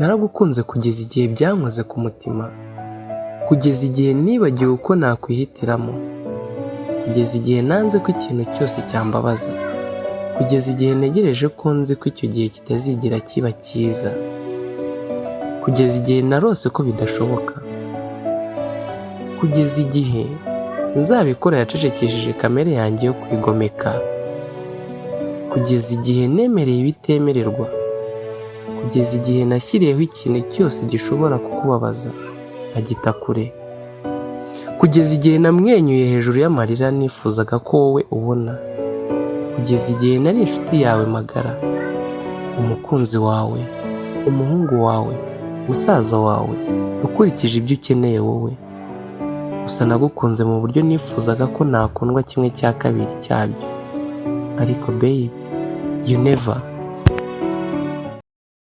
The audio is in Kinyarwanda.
Naragukunze kugeza igihe byankoze ku mutima, kugeza igihe nibagiwe uko nakwihitiramo, kugeza igihe nanze ko ikintu cyose cyambabaza, kugeza igihe ntegereje ko nzi ko icyo gihe kitazigera kiba cyiza, kugeza igihe narose ko bidashoboka, kugeza igihe nzabikora yacecekesheje kamere yanjye yo kwigomeka, kugeza igihe nemereye ibitemererwa, kugeza igihe nashyiriyeho ikintu cyose gishobora kukubabaza nkagita kure, kugeza igihe namwenyuye hejuru y'amarira nifuzaga ko wowe ubona, kugeza igihe nari inshuti yawe magara, umukunzi wawe, umuhungu wawe, musaza wawe, ukurikije ibyo ukeneye wowe. Gusa nagukunze mu buryo nifuzaga ko nakundwa 1/2 cyabyo, ariko babe, you never